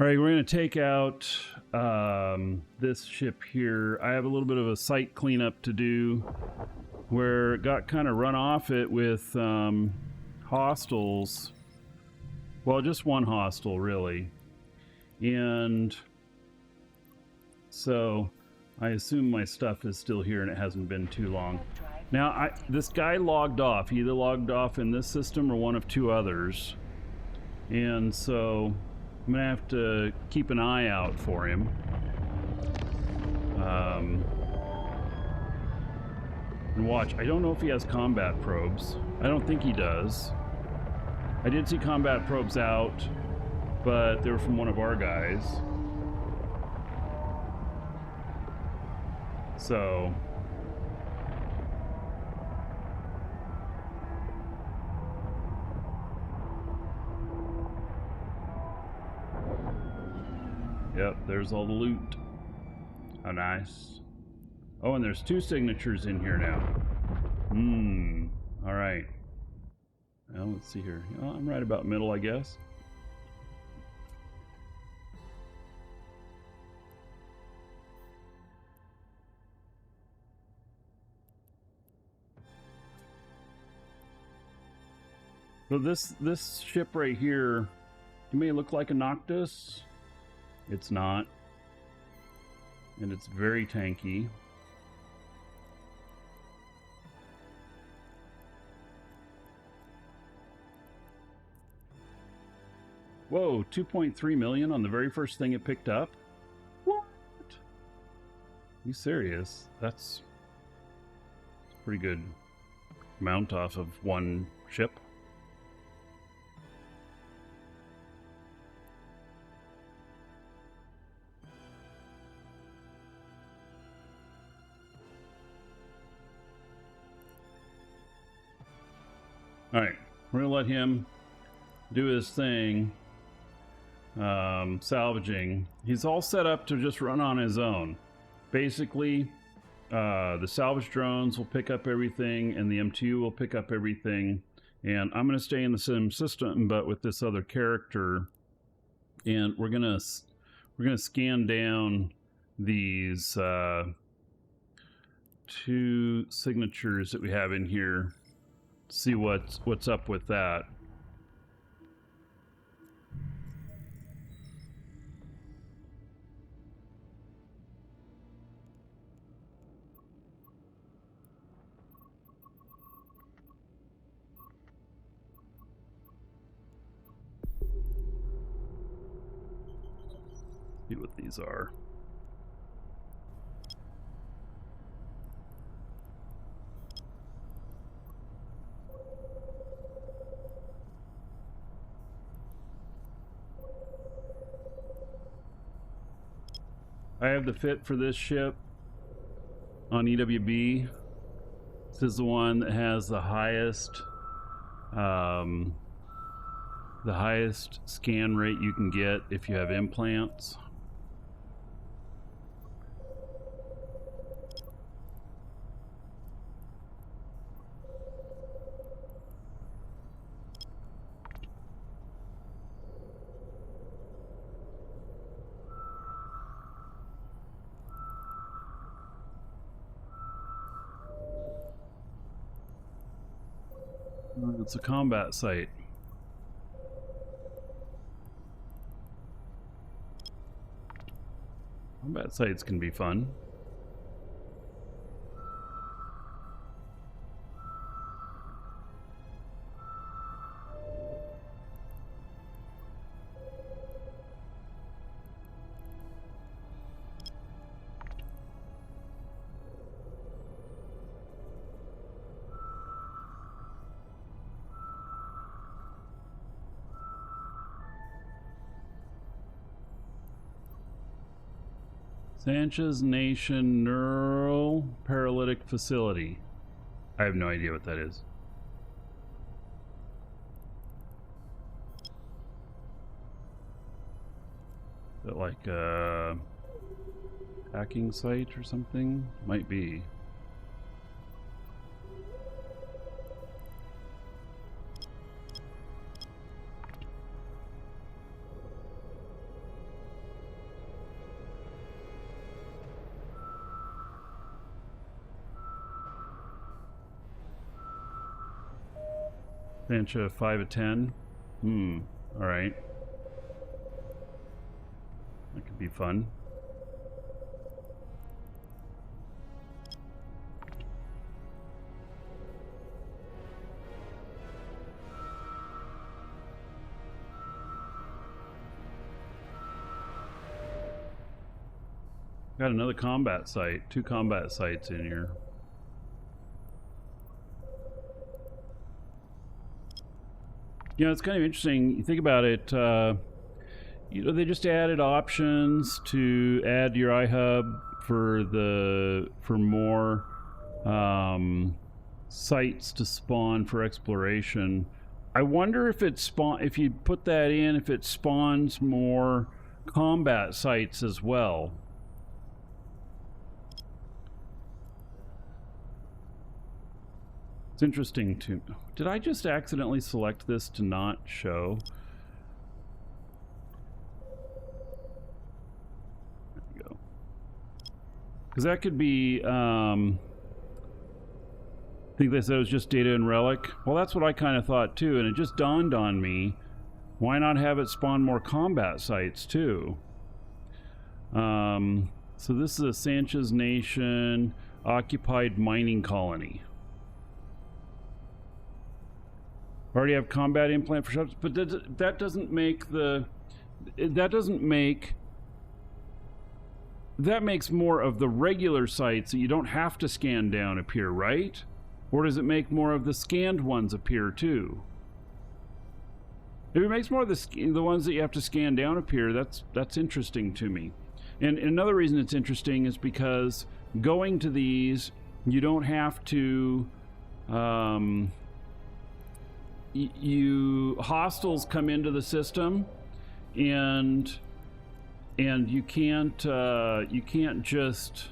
All right, we're going to take out this ship here. I have a little bit of a site cleanup to do where it got kind of run off it with hostiles. Well, just one hostile, really. And so I assume my stuff is still here and it hasn't been too long. Now, this guy logged off. He either logged off in this system or one of two others. And so I'm going to have to keep an eye out for him. And watch. I don't know if he has combat probes. I don't think he does. I did see combat probes out, but they were from one of our guys. So... Yep, there's all the loot. How nice. Oh, and there's 2 signatures in here now. Alright. Well, let's see here. Oh, I'm right about middle, I guess. So this ship right here, to me, look like a Noctis. It's not. And it's very tanky. Whoa, 2.3 million on the very first thing it picked up? What? You serious? That's a pretty good amount off of one ship. Alright, we're going to let him do his thing, salvaging. He's all set up to just run on his own. Basically, the salvage drones will pick up everything, and the M2 will pick up everything. And I'm going to stay in the same system, but with this other character. And we're gonna scan down these 2 signatures that we have in here. See what's up with that. See what these are. I have the fit for this ship on EWB. This is the one that has the highest scan rate you can get if you have implants. It's a combat site. Combat sites can be fun. Sansha's Nation Neural Paralytic Facility. I have no idea what that is. Is that like a hacking site or something? Might be. Sansha 5 of 10. Alright. That could be fun. Got another combat site. 2 combat sites in here. You know, it's kind of interesting. You think about it, you know, they just added options to add your iHub for more sites to spawn for exploration. I wonder if if you put that in, if it spawns more combat sites as well. It's interesting to... Did I just accidentally select this to not show? There we go. Because that could be... I think they said it was just data and relic. Well, that's what I kind of thought too, and it just dawned on me. Why not have it spawn more combat sites too? So this is a Sansha's Nation occupied mining colony. Already have combat implant for shops, but that doesn't make the... That makes more of the regular sites that you don't have to scan down appear, right? Or does it make more of the scanned ones appear too? If it makes more of the ones that you have to scan down appear, that's interesting to me. And another reason it's interesting is because going to these, you don't have to... hostiles come into the system, and you can't just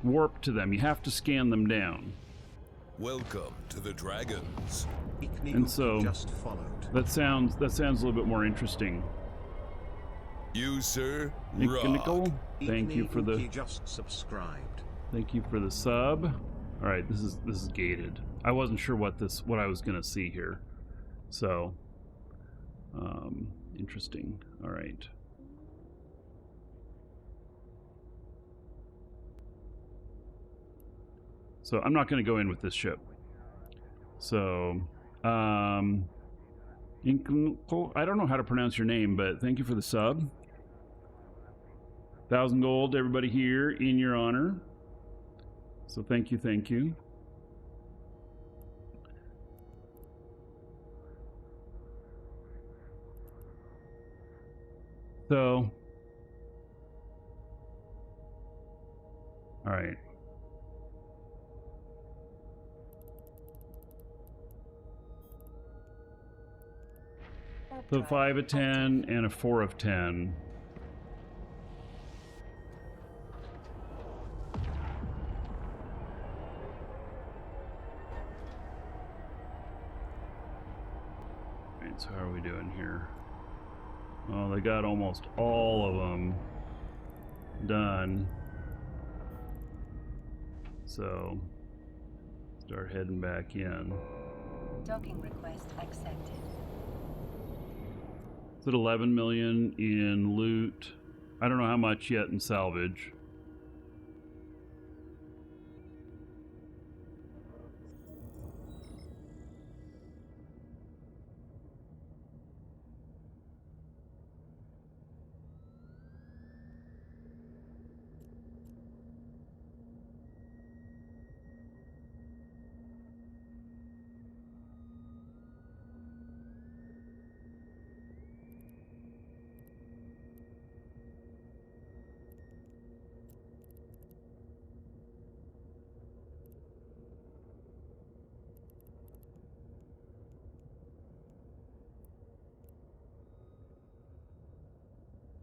warp to them. You have to scan them down. Welcome to the Dragons. And so that sounds a little bit more interesting. You, sir, Nickel, thank you for the just subscribed. Thank you for the sub. All right, this is gated. I wasn't sure what I was gonna see here, so interesting. All right. So I'm not gonna go in with this ship. So I don't know how to pronounce your name, but thank you for the sub. 1,000 gold to everybody here in your honor. So thank you, thank you. So, all right. So 5 of 10 and a 4 of 10. So how are we doing here? Oh, they got almost all of them done. So start heading back in. Docking request accepted. It's at 11 million in loot. I don't know how much yet in salvage.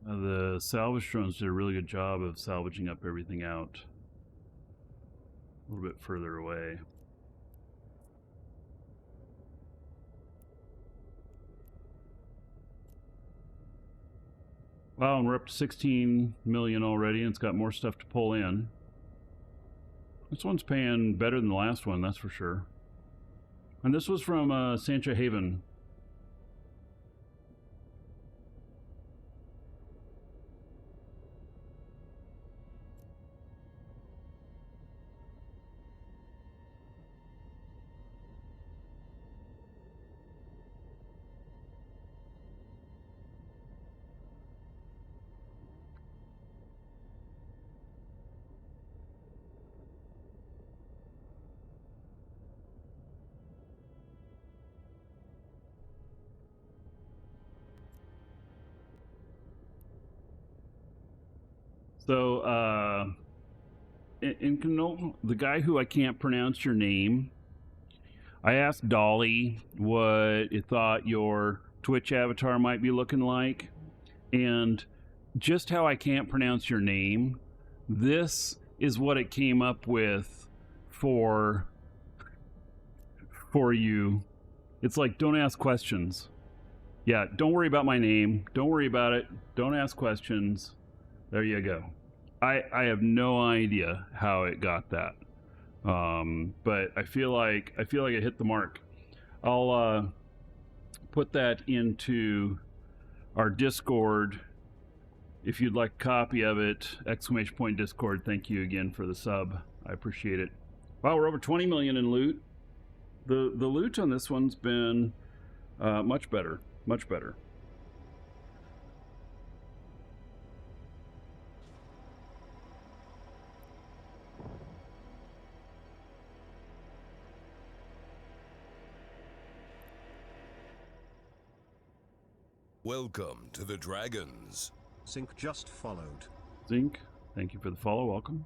The salvage drones did a really good job of salvaging up everything out a little bit further away. Wow, and we're up to 16 million already, and it's got more stuff to pull in. This one's paying better than the last one, that's for sure. And this was from Sansha Haven. So, in Canol, the guy who I can't pronounce your name, I asked Dolly what it thought your Twitch avatar might be looking like, and just how I can't pronounce your name, this is what it came up with for you. It's like, don't ask questions. Yeah, don't worry about my name. Don't worry about it. Don't ask questions. There you go. I have no idea how it got that, but I feel like it hit the mark. I'll put that into our Discord if you'd like a copy of it. ! Discord. Thank you again for the sub. I appreciate it. Wow, we're over 20 million in loot. The loot on this one's been much better. Much better. Welcome to the Dragons. Zinc just followed. Zinc, thank you for the follow. Welcome.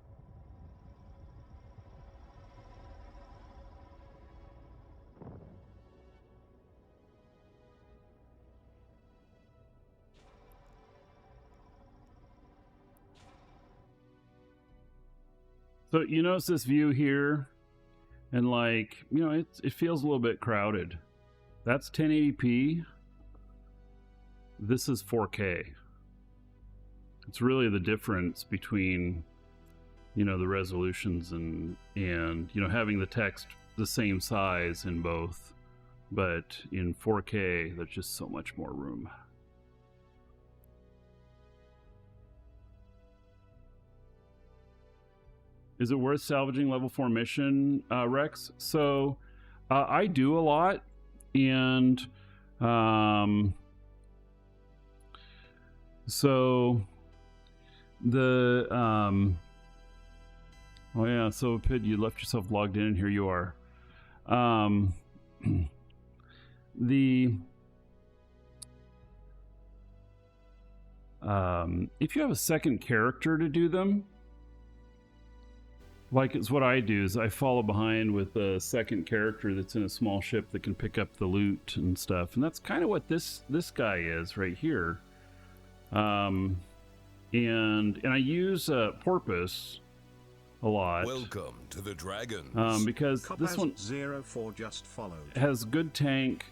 So you notice this view here, and like, you know, it feels a little bit crowded. That's 1080p. This is 4K. It's really the difference between, you know, the resolutions and you know, having the text the same size in both, but in 4K there's just so much more room. Is it worth salvaging level 4 mission, Rex? So I do a lot, and so the oh yeah, so Pid, you left yourself logged in, and here you are. If you have a second character to do them, like it's what I do, is I follow behind with a second character that's in a small ship that can pick up the loot and stuff, and that's kind of what this guy is right here. And I use Porpoise a lot. Welcome to the Dragons. Because this one 04 just followed. has good tank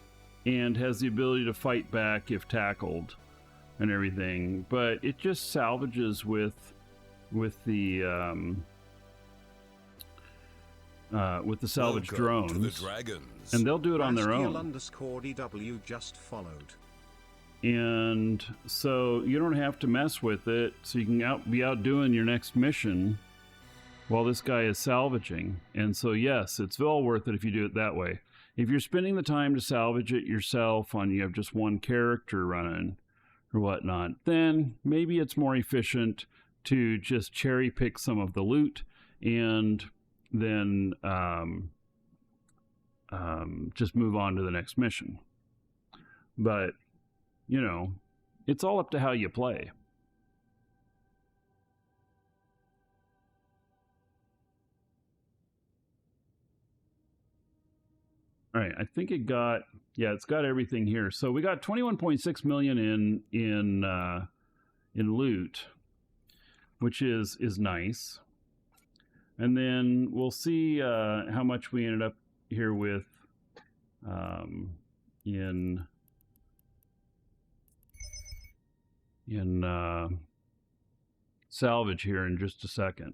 and has the ability to fight back if tackled and everything, but it just salvages with the salvage Welcome drones, to the Dragons. and they'll do it on their own. _DW just followed. And so you don't have to mess with it, so you can be out doing your next mission while this guy is salvaging. And so yes, it's well worth it if you do it that way. If you're spending the time to salvage it yourself on, you have just one character running or whatnot, then maybe it's more efficient to just cherry pick some of the loot and then just move on to the next mission. But you know, it's all up to how you play. All right, I think it got, yeah, it's got everything here. So we got 21.6 million in loot, which is nice. And then we'll see how much we ended up here with in salvage here in just a second.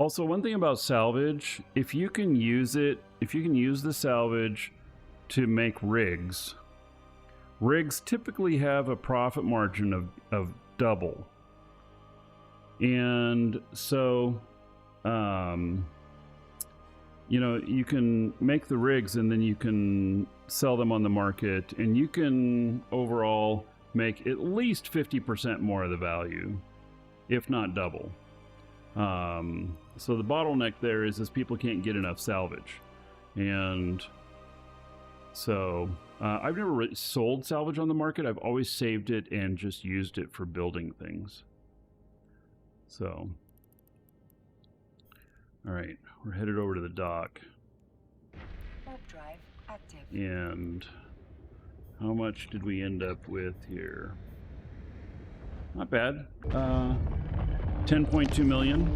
Also, one thing about salvage, if you can use the salvage to make rigs, rigs typically have a profit margin of double. And so, you know, you can make the rigs and then you can sell them on the market, and you can overall make at least 50% more of the value, if not double. So the bottleneck there is people can't get enough salvage. And so I've never really sold salvage on the market. I've always saved it and just used it for building things. So, all right, we're headed over to the dock. Warp drive active. And how much did we end up with here? Not bad. 10.2 million.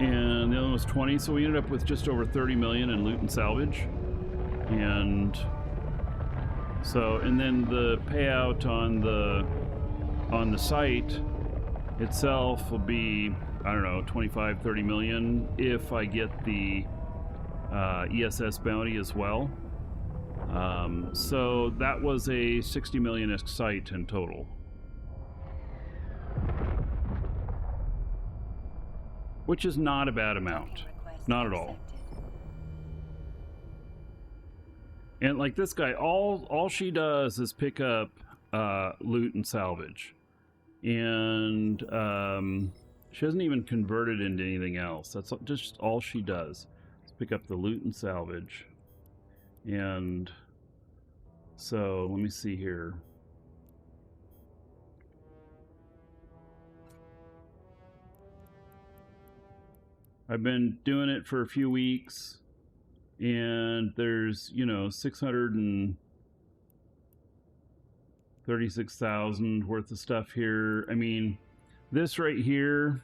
And the other one was 20, so we ended up with just over 30 million in loot and salvage. And so, and then the payout on the site itself will be, I don't know, 25, 30 million if I get the ESS bounty as well. So that was a 60 million-esque site in total. Which is not a bad amount. Not at all. And like this guy, all she does is pick up loot and salvage. And she hasn't even converted into anything else. That's just all she does. Is pick up the loot and salvage. And so let me see here. I've been doing it for a few weeks, and there's, you know, 636,000 worth of stuff here. I mean, this right here,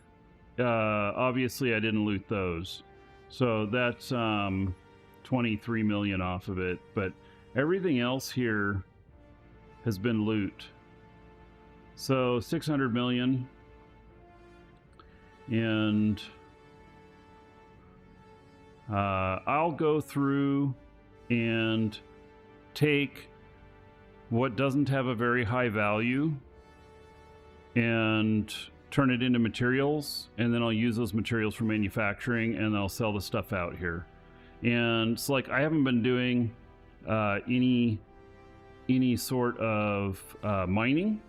obviously I didn't loot those. So that's 23 million off of it, but everything else here has been loot. So 600 million. And I'll go through and take what doesn't have a very high value and turn it into materials, and then I'll use those materials for manufacturing, and I'll sell the stuff out here. And it's like I haven't been doing any sort of mining,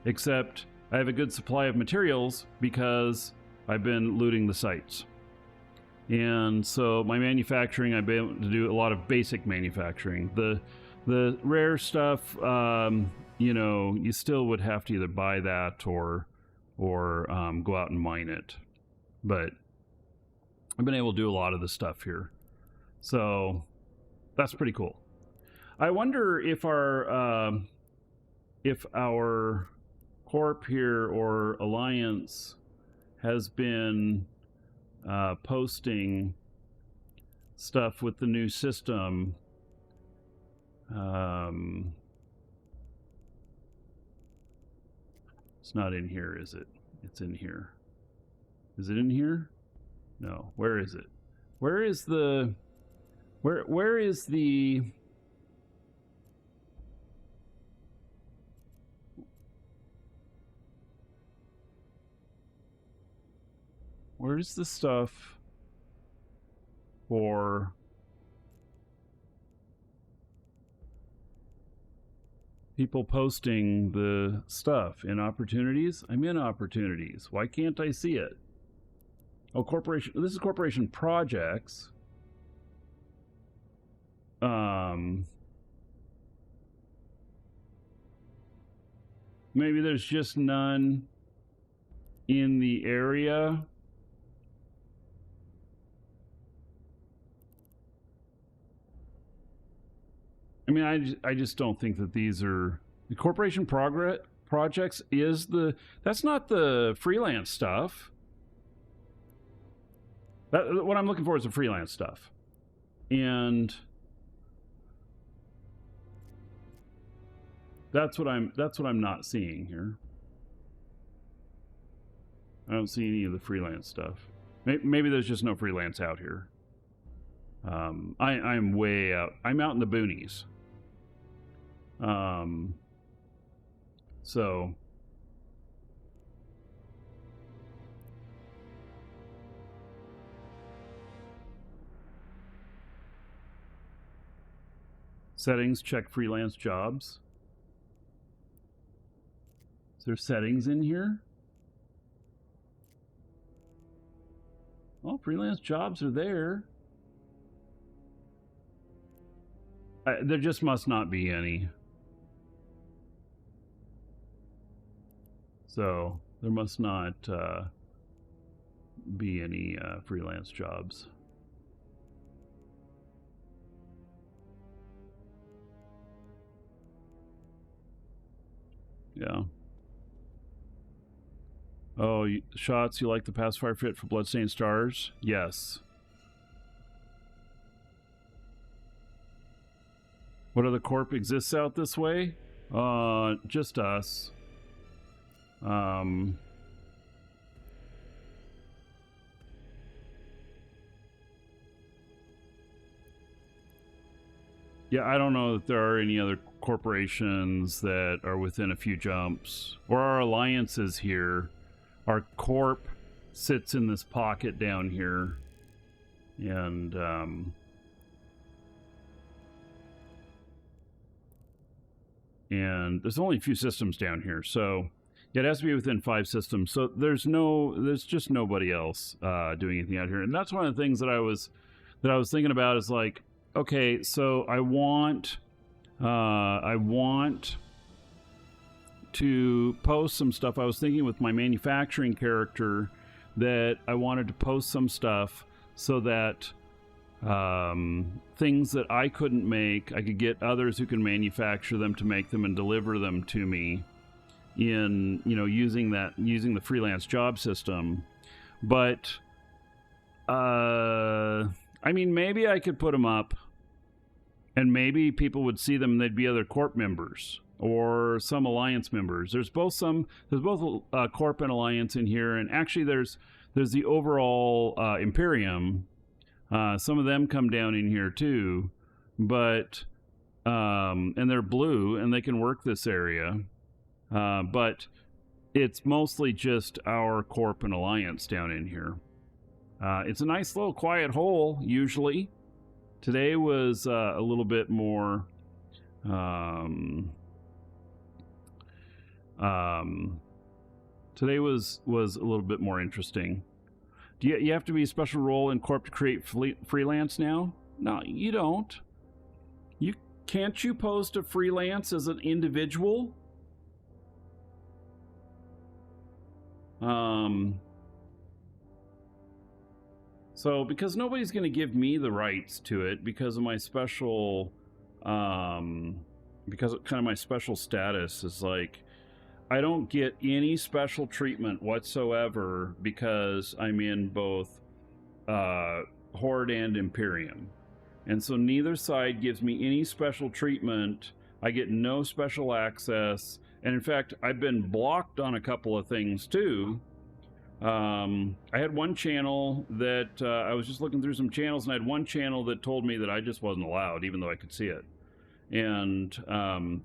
except I have a good supply of materials because I've been looting the sites. And so my manufacturing, I've been able to do a lot of basic manufacturing. The rare stuff, you know, you still would have to either buy that or go out and mine it. But I've been able to do a lot of the stuff here. So that's pretty cool. I wonder if our corp here or alliance has been posting stuff with the new system. It's not in here, is it? It's in here. Is it in here? No. Where is it? Where is the where is the where's the stuff for people posting the stuff in opportunities? I'm in opportunities. Why can't I see it? Oh, corporation. This is corporation projects. Maybe there's just none in the area. I mean, I just don't think that these are the corporation projects is that's not the freelance stuff. What I'm looking for is the freelance stuff. And that's what I'm not seeing here. I don't see any of the freelance stuff. Maybe there's just no freelance out here. I'm way out. I'm out in the boonies. So settings, check freelance jobs. Is there settings in here? Well, freelance jobs are there. There just must not be any. So there must not be any freelance jobs. Yeah. Oh, shots, you like the pacifier fit for Bloodstained Stars? Yes. What other corp exists out this way? Just us. Yeah, I don't know that there are any other corporations that are within a few jumps. Or our alliances here. Our corp sits in this pocket down here. And, and there's only a few systems down here, so yeah, it has to be within 5 systems. So there's just nobody else doing anything out here, and that's one of the things that I was thinking about is like, okay, so I want to post some stuff. I was thinking with my manufacturing character that I wanted to post some stuff so that things that I couldn't make, I could get others who can manufacture them to make them and deliver them to me in, you know, using the freelance job system. But I mean, maybe I could put them up and maybe people would see them and they'd be other corp members or some alliance members. There's both corp and alliance in here, and actually there's the overall Imperium. Some of them come down in here too, but and they're blue and they can work this area, but it's mostly just our corp and alliance down in here. It's a nice little quiet hole usually. Today was a little bit more today was a little bit more interesting. Do you have to be a special role in corp to create freelance now? No, you don't. Can't you post a freelance as an individual? So because nobody's going to give me the rights to it because of my special, because of kind of my special status is like, I don't get any special treatment whatsoever because I'm in both Horde and Imperium. And so neither side gives me any special treatment. I get no special access. And in fact, I've been blocked on a couple of things too. I had one channel that I was just looking through some channels, and I had one channel that told me that I just wasn't allowed, even though I could see it. And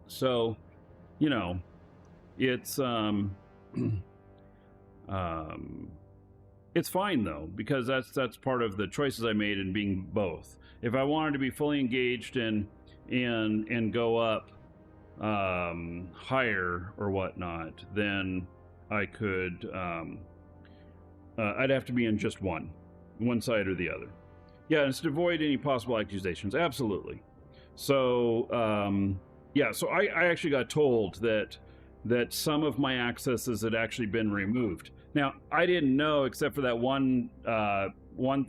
so, you know, it's it's fine though, because that's part of the choices I made in being both. If I wanted to be fully engaged and go up higher or whatnot, then I could I'd have to be in just one side or the other. Yeah, and it's to avoid any possible accusations. Absolutely. So yeah, so I actually got told that some of my accesses had actually been removed. Now, I didn't know, except for that one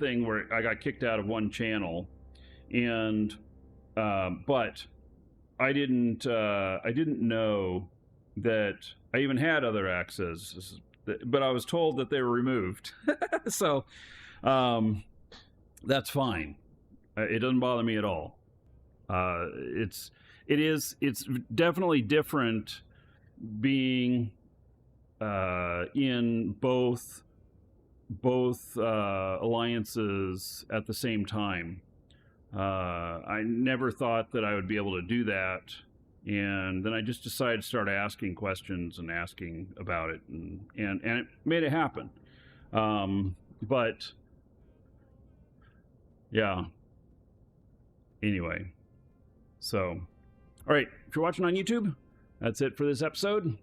thing where I got kicked out of one channel, and but I didn't know that I even had other access, but I was told that they were removed. So that's fine. It doesn't bother me at all. It's definitely different being in both both alliances at the same time. I never thought that I would be able to do that, and then I just decided to start asking questions and asking about it, and it made it happen. But yeah. Anyway, so all right, if you're watching on YouTube, that's it for this episode.